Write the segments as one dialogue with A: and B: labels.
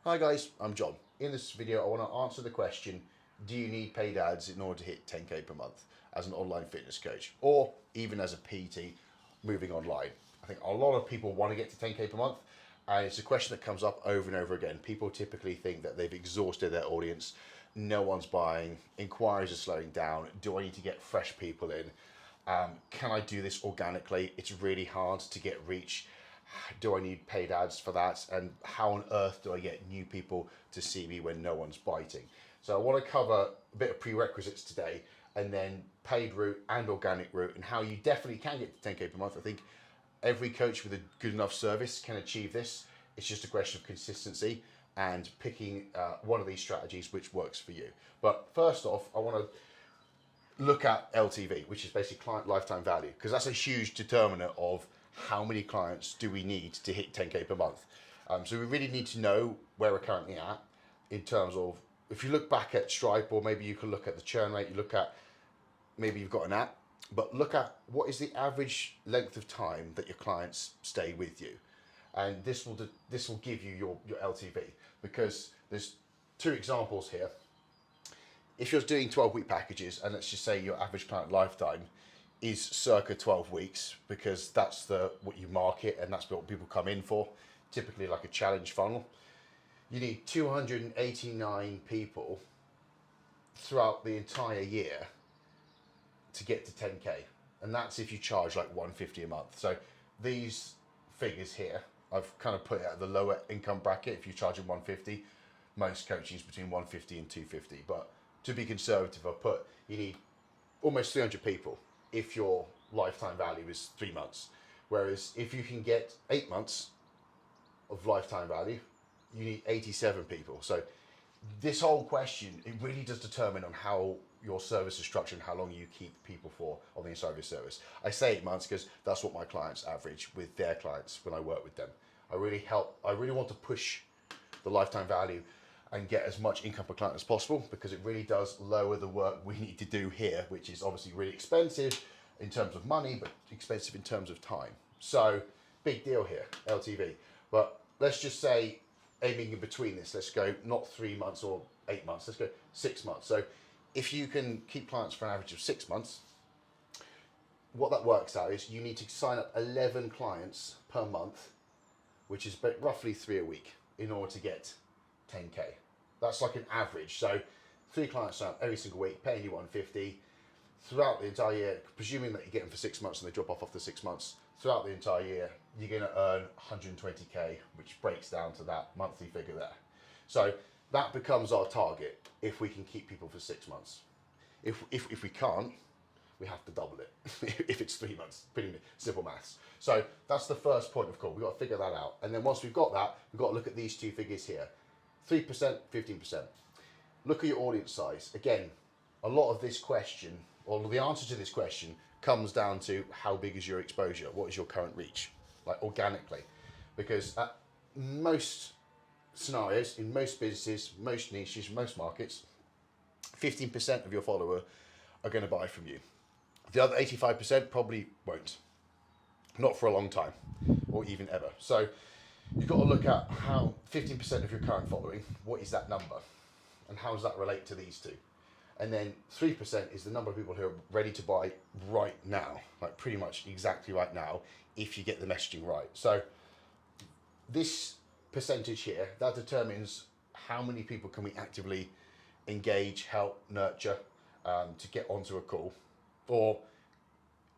A: Hi guys, I'm John. In this video, I want to answer the question, do you need paid ads in order to hit 10K per month as an online fitness coach or even as a PT moving online? I think a lot of people want to get to 10K per month, and it's a question that comes up over and over again. People typically think that they've exhausted their audience, no one's buying, inquiries are slowing down, do I need to get fresh people in? Can I do this organically? It's really hard to get reach. Do I need paid ads for that? And how on earth do I get new people to see me when no one's biting? So I want to cover a bit of prerequisites today, and then paid route and organic route, and how you definitely can get to 10K per month. I think every coach with a good enough service can achieve this. It's just a question of consistency and picking one of these strategies which works for you. But first off, I want to look at LTV, which is basically client lifetime value, because that's a huge determinant of how many clients do we need to hit 10K per month. So we really need to know where we're currently at in terms of, if you look back at Stripe, or maybe you can look at the churn rate, you look at, maybe you've got an app, but look at what is the average length of time that your clients stay with you. And this will give you your LTV, because there's two examples here. If you're doing 12-week packages, and let's just say your average client lifetime is circa 12 weeks, because that's what you market and that's what people come in for, typically like a challenge funnel. You need 289 people throughout the entire year to get to 10K, and that's if you charge like $150 a month. So these figures here, I've kind of put it at the lower income bracket. If you're charging $150, most coaches between $150 and $250, but to be conservative, I put you need almost 300 people if your lifetime value is 3 months. Whereas if you can get 8 months of lifetime value, you need 87 people. So this whole question, it really does determine on how your service is structured and how long you keep people for on the inside of your service. I say 8 months because that's what my clients average with their clients when I work with them. I really want to push the lifetime value and get as much income per client as possible, because it really does lower the work we need to do here, which is obviously really expensive in terms of money, but expensive in terms of time. So big deal here, LTV. But let's just say, aiming in between this, let's go not 3 months or 8 months, let's go 6 months. So if you can keep clients for an average of 6 months, what that works out is you need to sign up 11 clients per month, which is roughly 3 a week, in order to get 10K. That's like an average. So 3 clients sign up every single week, paying you $150 throughout the entire year, presuming that you get them for 6 months and they drop off after 6 months. Throughout the entire year, you're going to earn 120K, which breaks down to that monthly figure there. So that becomes our target if we can keep people for 6 months. If we can't, we have to double it if it's 3 months. Pretty simple maths. So that's the first point of call. We've got to figure that out. And then once we've got that, we've got to look at these two figures here. 3%, 15%. Look at your audience size. Again, a lot of this question, or the answer to this question, comes down to how big is your exposure? What is your current reach? Like organically. Because at most scenarios, in most businesses, most niches, most markets, 15% of your follower are going to buy from you. The other 85% probably won't. Not for a long time, or even ever. So you've got to look at how 15% of your current following, what is that number? And how does that relate to these two? And then 3% is the number of people who are ready to buy right now, like pretty much exactly right now, if you get the messaging right. So this percentage here, that determines how many people can we actively engage, help, nurture to get onto a call, or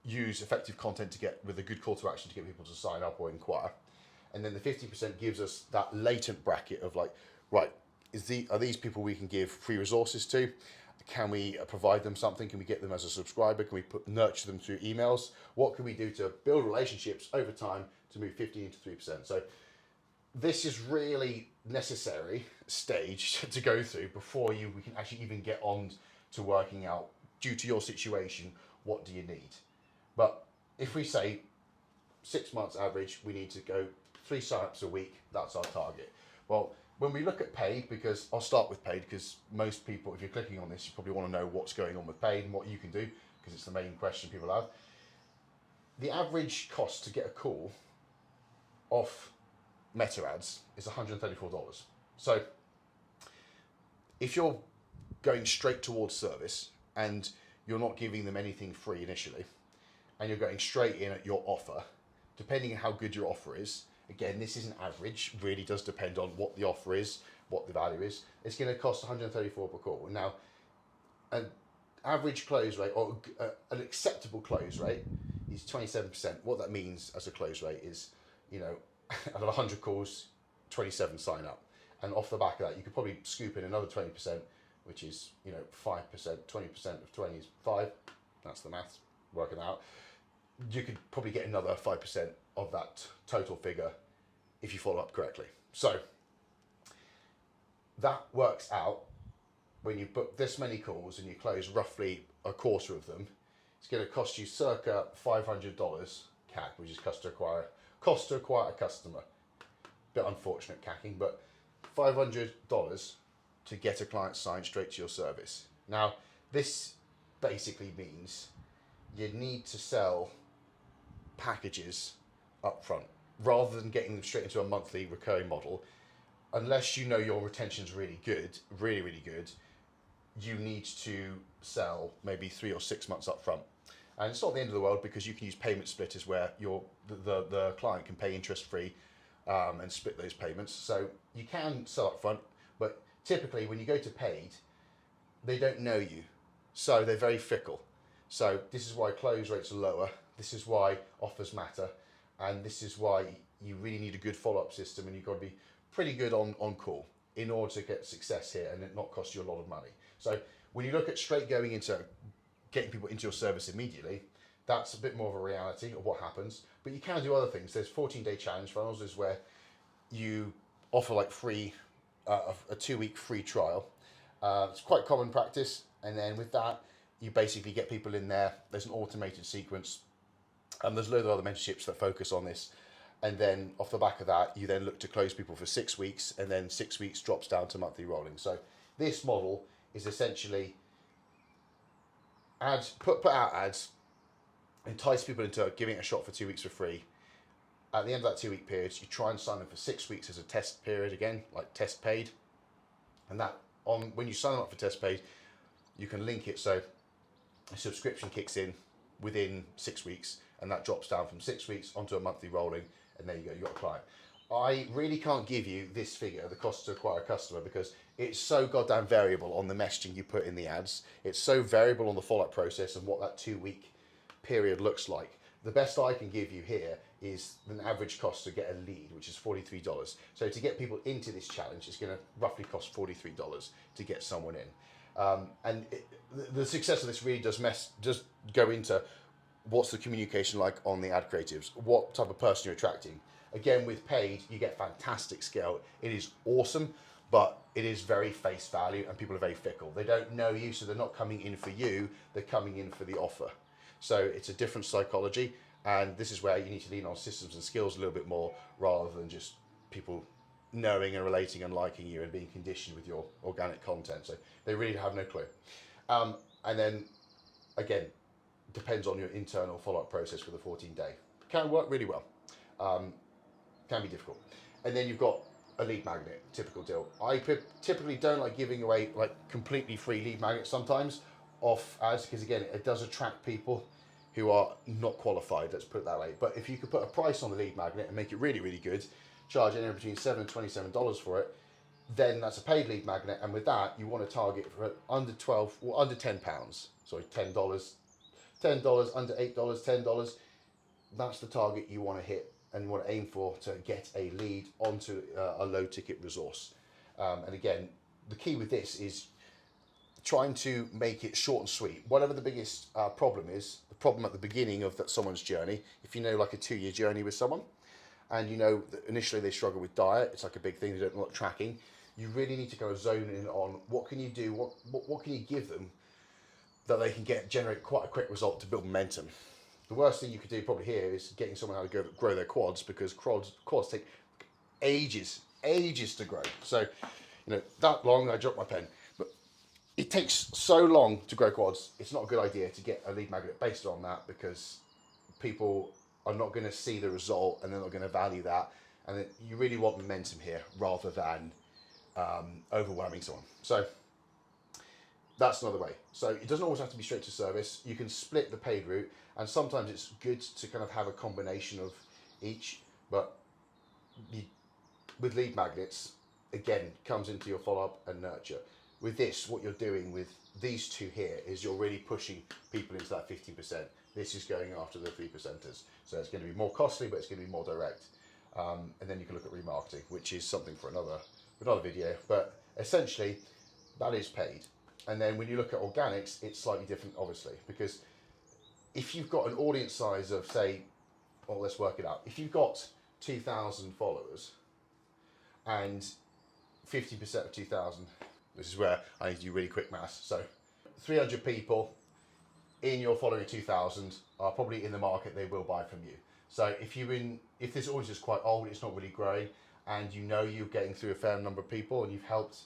A: use effective content to get with a good call to action to get people to sign up or inquire. And then the 50% gives us that latent bracket of like, right, are these people we can give free resources to? Can we provide them something? Can we get them as a subscriber? Can we nurture them through emails? What can we do to build relationships over time to move 15 to 3%? So this is really necessary stage to go through before we can actually even get on to working out, due to your situation, what do you need? But if we say 6 months average, we need to go 3 signups a week, that's our target. Well, when we look at paid, because I'll start with paid, because most people, if you're clicking on this, you probably want to know what's going on with paid and what you can do, because it's the main question people have. The average cost to get a call off Meta ads is $134. So if you're going straight towards service and you're not giving them anything free initially, and you're going straight in at your offer, depending on how good your offer is, again, this isn't average, really does depend on what the offer is, what the value is, it's going to cost 134 per call. Now, an average close rate, or an acceptable close rate, is 27%. What that means as a close rate is, out of 100 calls, 27 sign up. And off the back of that, you could probably scoop in another 20%, which is, 5%, 20% of 20 is 5. That's the maths, working out. You could probably get another 5% of that total figure if you follow up correctly. So that works out when you book this many calls and you close roughly a quarter of them. It's going to cost you circa $500 CAC, which is cost to acquire a customer. Bit unfortunate CACing, but $500 to get a client signed straight to your service. Now, this basically means you need to sell packages up front rather than getting them straight into a monthly recurring model. Unless you know your retention's really good, really good, you need to sell maybe 3 or 6 months up front. And it's not the end of the world, because you can use payment splitters where the client can pay interest free and split those payments. So you can sell up front, but typically when you go to paid, they don't know you. So they're very fickle. So this is why close rates are lower. This is why offers matter. And this is why you really need a good follow-up system, and you've got to be pretty good on call in order to get success here and it not cost you a lot of money. So when you look at straight going into getting people into your service immediately, that's a bit more of a reality of what happens. But you can do other things. There's 14-day challenge funnels, is where you offer like free, a 2-week free trial. It's quite common practice. And then with that, you basically get people in there. There's an automated sequence. There's loads of other mentorships that focus on this. And then off the back of that, you then look to close people for 6 weeks, and then 6 weeks drops down to monthly rolling. So this model is essentially ads, put out ads, entice people into giving it a shot for 2 weeks for free. At the end of that 2-week period, you try and sign them for 6 weeks as a test period again, like test paid. And that when you sign them up for test paid, you can link it so a subscription kicks in within 6 weeks, and that drops down from 6 weeks onto a monthly rolling, and there you go, you got a client. I really can't give you this figure, the cost to acquire a customer, because it's so goddamn variable on the messaging you put in the ads. It's so variable on the follow-up process and what that 2-week period looks like. The best I can give you here is an average cost to get a lead, which is $43. So to get people into this challenge, it's going to roughly cost $43 to get someone in. The success of this really does go into what's the communication like on the ad creatives, what type of person you're attracting. Again, with paid, you get fantastic scale. It is awesome, but it is very face value, and people are very fickle. They don't know you, so they're not coming in for you, they're coming in for the offer. So it's a different psychology, and this is where you need to lean on systems and skills a little bit more, rather than just people knowing and relating and liking you and being conditioned with your organic content. So they really have no clue. And then, again, depends on your internal follow-up process for the 14-day. Can work really well. Can be difficult. And then you've got a lead magnet, typical deal. I typically don't like giving away like completely free lead magnets sometimes off ads, because again, it does attract people who are not qualified, let's put it that way. But if you could put a price on the lead magnet and make it really, really good, charge anywhere between $7 and $27 for it, then that's a paid lead magnet. And with that, you want to target for under 12 or under £10. Sorry, $10, under $8, $10. That's the target you want to hit and you want to aim for, to get a lead onto a low ticket resource. And again, the key with this is trying to make it short and sweet. Whatever the biggest problem is, the problem at the beginning of someone's journey, if you know like a 2-year journey with someone, and you know that initially they struggle with diet, it's like a big thing, they don't like tracking, you really need to go zone in on what can you do, what can you give them that they can generate quite a quick result to build momentum. The worst thing you could do probably here is getting someone to grow their quads, because quads take ages to grow. So, that long, I dropped my pen, but it takes so long to grow quads. It's not a good idea to get a lead magnet based on that, because people are not going to see the result and they're not going to value that. And you really want momentum here rather than overwhelming someone. So that's another way. So it doesn't always have to be straight to service. You can split the paid route, and sometimes it's good to kind of have a combination of each. But you, with lead magnets, again, comes into your follow-up and nurture. With this, what you're doing with these two here is you're really pushing people into that 50%. This is going after the 3%ers. So it's going to be more costly, but it's going to be more direct. And then you can look at remarketing, which is something for another video. But essentially, that is paid. And then when you look at organics, it's slightly different, obviously, because if you've got an audience size of, say, well, let's work it out. If you've got 2,000 followers and 50% of 2,000, this is where I need to do really quick maths. So 300 people in your following 2,000 are probably in the market, they will buy from you. So if this audience is quite old, it's not really growing, and you know you're getting through a fair number of people and you've helped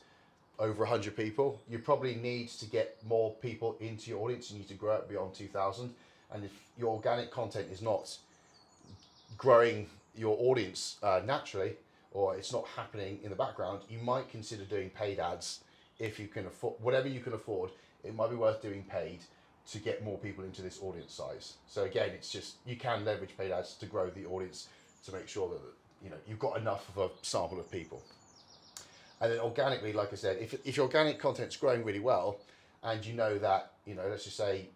A: over 100 people, you probably need to get more people into your audience. You need to grow it beyond 2,000. And if your organic content is not growing your audience naturally, or it's not happening in the background, you might consider doing paid ads. If you can afford, whatever you can afford, it might be worth doing paid to get more people into this audience size. So again, it's just, you can leverage paid ads to grow the audience to make sure that you've got enough of a sample of people. And then organically, like I said, if your organic content's growing really well, and you know that, let's just say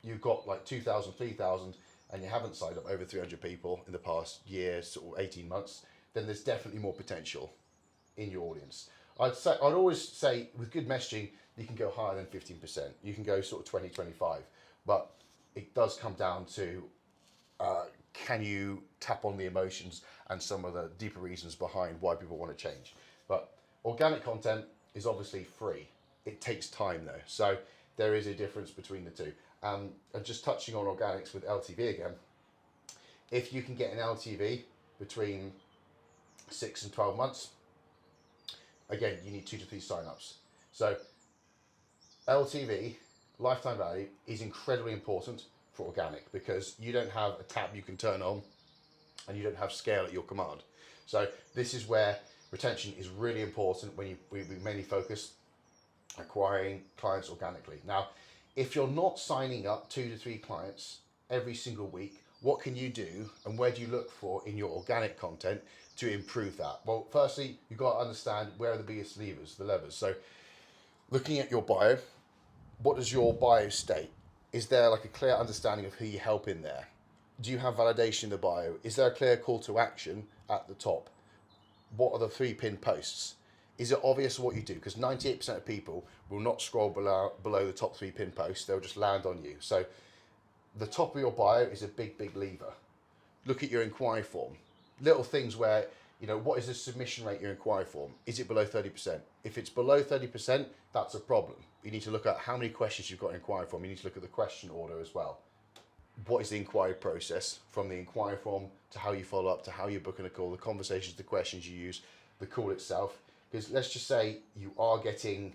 A: you've got like 2,000, 3,000, and you haven't signed up over 300 people in the past year or 18 months, then there's definitely more potential in your audience. I'd always say with good messaging, you can go higher than 15%. You can go sort of 20, 25, but it does come down to can you tap on the emotions and some of the deeper reasons behind why people want to change. But organic content is obviously free. It takes time though. So there is a difference between the two. And just touching on organics with LTV again, if you can get an LTV between 6 and 12 months, again, you need 2 to 3 signups. So LTV, lifetime value, is incredibly important for organic because you don't have a tab you can turn on and you don't have scale at your command. So this is where retention is really important when we mainly focus acquiring clients organically. Now, if you're not signing up 2 to 3 clients every single week, what can you do and where do you look for in your organic content to improve that? Well, firstly, you've got to understand where are the biggest levers. So looking at your bio, what does your bio state? Is there like a clear understanding of who you help in there? Do you have validation in the bio? Is there a clear call to action at the top? What are the 3 pinned posts? Is it obvious what you do? Because 98% of people will not scroll below the top 3 pinned posts. They'll just land on you. So the top of your bio is a big, big lever. Look at your inquiry form. Little things where, what is the submission rate your inquiry form? Is it below 30%? If it's below 30%, that's a problem. You need to look at how many questions you've got in inquiry form. You need to look at the question order as well. What is the inquiry process from the inquiry form to how you follow up to how you're booking a call, the conversations, the questions you use, the call itself. Because let's just say you are getting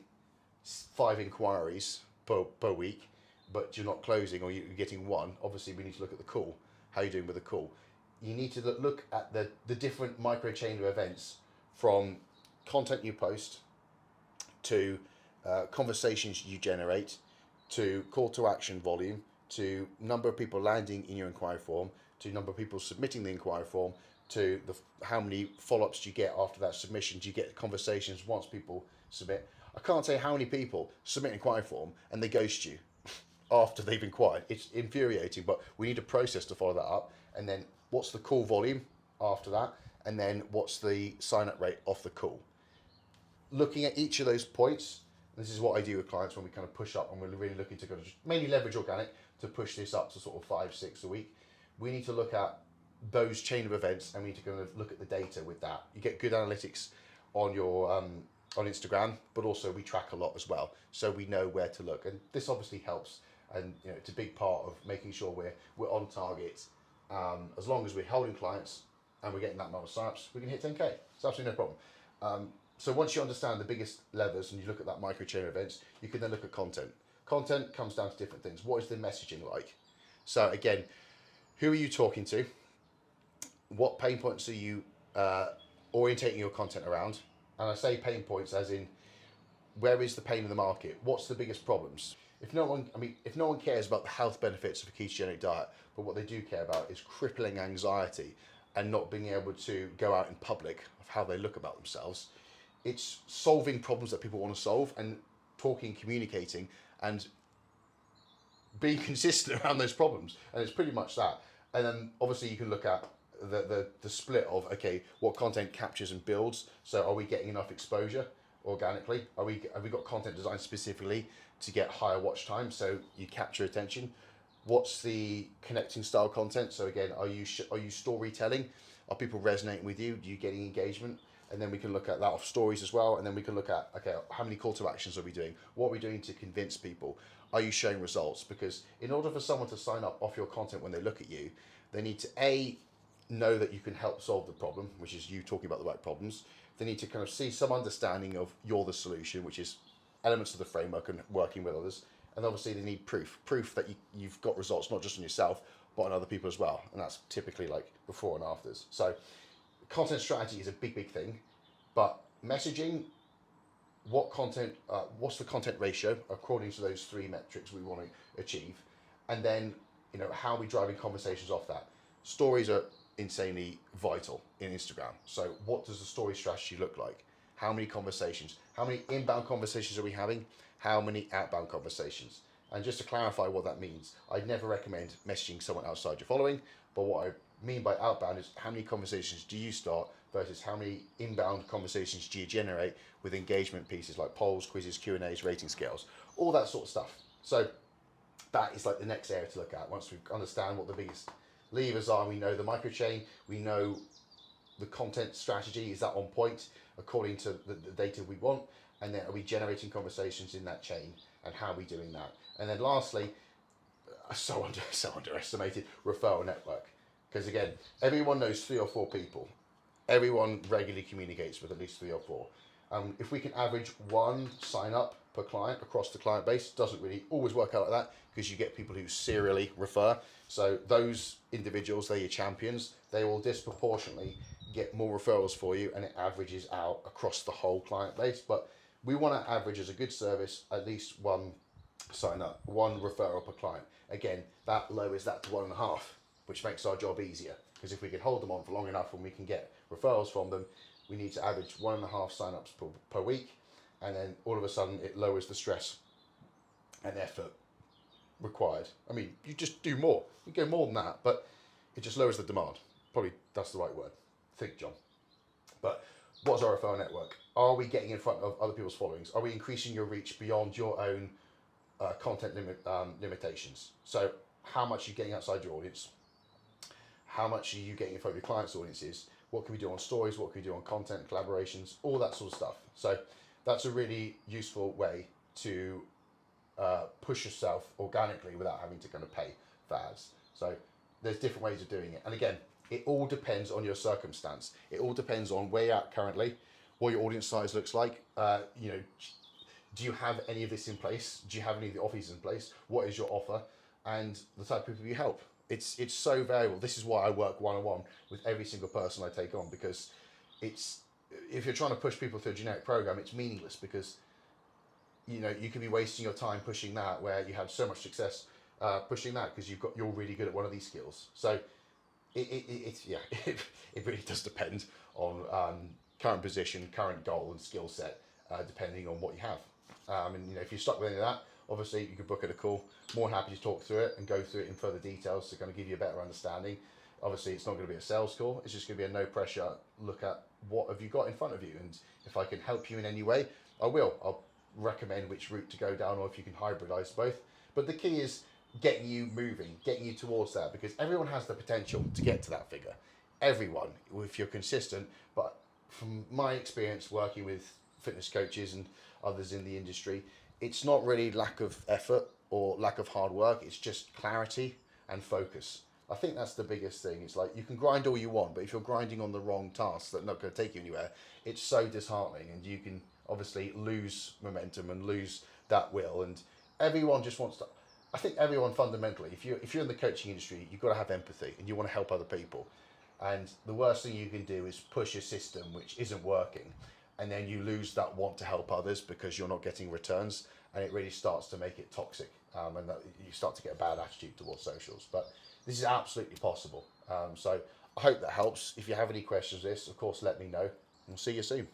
A: 5 inquiries per week, but you're not closing or you're getting 1. Obviously, we need to look at the call. How are you doing with the call? You need to look at the different micro chain of events from content you post to conversations you generate to call to action volume to number of people landing in your inquiry form to number of people submitting the inquiry form to how many follow-ups do you get after that submission. Do you get conversations once people submit? I can't say how many people submit an inquiry form and they ghost you after they've inquired. It's infuriating, but we need a process to follow that up. And then what's the call volume after that? And then what's the sign-up rate off the call? Looking at each of those points, this is what I do with clients when we kind of push up and we're really looking to kind of mainly leverage organic to push this up to sort of 5, 6 a week. We need to look at those chain of events and we need to kind of look at the data with that. You get good analytics on your on Instagram, but also we track a lot as well, so we know where to look. And this obviously helps, and it's a big part of making sure we're on target. As long as we're holding clients and we're getting that amount of signups, we can hit 10K. It's absolutely no problem. So once you understand the biggest levers and you look at that micro chain of events, you can then look at content. Content comes down to different things. What is the messaging like? So again, who are you talking to? What pain points are you orientating your content around? And I say pain points as in, where is the pain in the market? What's the biggest problems? If no one cares about the health benefits of a ketogenic diet, but what they do care about is crippling anxiety and not being able to go out in public of how they look about themselves, it's solving problems that people want to solve and talking, communicating, and being consistent around those problems. And it's pretty much that. And then obviously you can look at the split of, okay, what content captures and builds. So are we getting enough exposure organically? Have we got content designed specifically to get higher watch time so you capture attention? What's the connecting style content? So again, are you storytelling? Are people resonating with you? Do you getting engagement? And then we can look at that off stories as well. And then we can look at, okay, how many call to actions are we doing? What are we doing to convince people? Are you showing results? Because in order for someone to sign up off your content when they look at you, they need to know that you can help solve the problem, which is you talking about the right problems. They need to kind of see some understanding of you're the solution, which is elements of the framework and working with others. And obviously they need proof that you've got results, not just on yourself, but on other people as well. And that's typically like before and afters. So content strategy is a big thing, but messaging, what's the content ratio according to those three metrics we want to achieve, and then how are we driving conversations off that. Stories are insanely vital in Instagram. So what does the story strategy look like? How many conversations? How many inbound conversations are we having? How many outbound conversations? And just to clarify what that means, I'd never recommend messaging someone outside your following, but what I mean by outbound is how many conversations do you start versus how many inbound conversations do you generate with engagement pieces like polls, quizzes, Q&As, rating scales, all that sort of stuff. So that is like the next area to look at once we understand what the biggest levers are. We know the microchain, we know the content strategy, is that on point according to the data we want, and then are we generating conversations in that chain, and how are we doing that? And then lastly, so underestimated, referral network. Because again, everyone knows 3 or 4 people. Everyone regularly communicates with at least 3 or 4. If we can average 1 sign up per client across the client base, doesn't really always work out like that, because you get people who serially refer. So those individuals, they're your champions. They will disproportionately get more referrals for you, and it averages out across the whole client base. But we want to average, as a good service, at least 1 sign up, 1 referral per client. Again, that lowers that to 1.5, which makes our job easier, because if we can hold them on for long enough and we can get referrals from them, we need to average 1.5 sign-ups per week, and then all of a sudden it lowers the stress and effort required. I mean, you just do more. You go more than that, but it just lowers the demand. Probably that's the right word. Think, John. But what's our referral network? Are we getting in front of other people's followings? Are we increasing your reach beyond your own content limitations? So how much are you getting outside your audience? How much are you getting in front of your clients' audiences? What can we do on stories? What can we do on content, collaborations, all that sort of stuff. So that's a really useful way to push yourself organically without having to kind of pay for ads. So there's different ways of doing it. And again, it all depends on your circumstance. It all depends on where you're at currently, what your audience size looks like. Do you have any of this in place? Do you have any of the offers in place? What is your offer? And the type of people you help. It's so variable. This is why I work one-on-one with every single person I take on, because if you're trying to push people through a generic program, it's meaningless, because you could be wasting your time pushing that where you had so much success pushing that because you're really good at one of these skills. So it really does depend on current position, current goal, and skill set, depending on what you have. And if you're stuck with any of that, obviously you could book at a call. More than happy to talk through it and go through it in further details to kind of give you a better understanding. Obviously, it's not going to be a sales call. It's just going to be a no pressure look at what have you got in front of you, and if I can help you in any way, I will. I'll recommend which route to go down, or if you can hybridize both. But the key is getting you moving, getting you towards that, because everyone has the potential to get to that figure. Everyone, if you're consistent. But from my experience working with fitness coaches and others in the industry, it's not really lack of effort or lack of hard work. It's just clarity and focus. I think that's the biggest thing. It's like you can grind all you want, but if you're grinding on the wrong tasks that are not going to take you anywhere, it's so disheartening, and you can obviously lose momentum and lose that will. And everyone just wants to. I think everyone fundamentally, if you're in the coaching industry, you've got to have empathy and you want to help other people. And the worst thing you can do is push a system which isn't working and then you lose that want to help others because you're not getting returns, and it really starts to make it toxic, and that you start to get a bad attitude towards socials. But this is absolutely possible. So I hope that helps. If you have any questions on this, of course, let me know. We'll see you soon.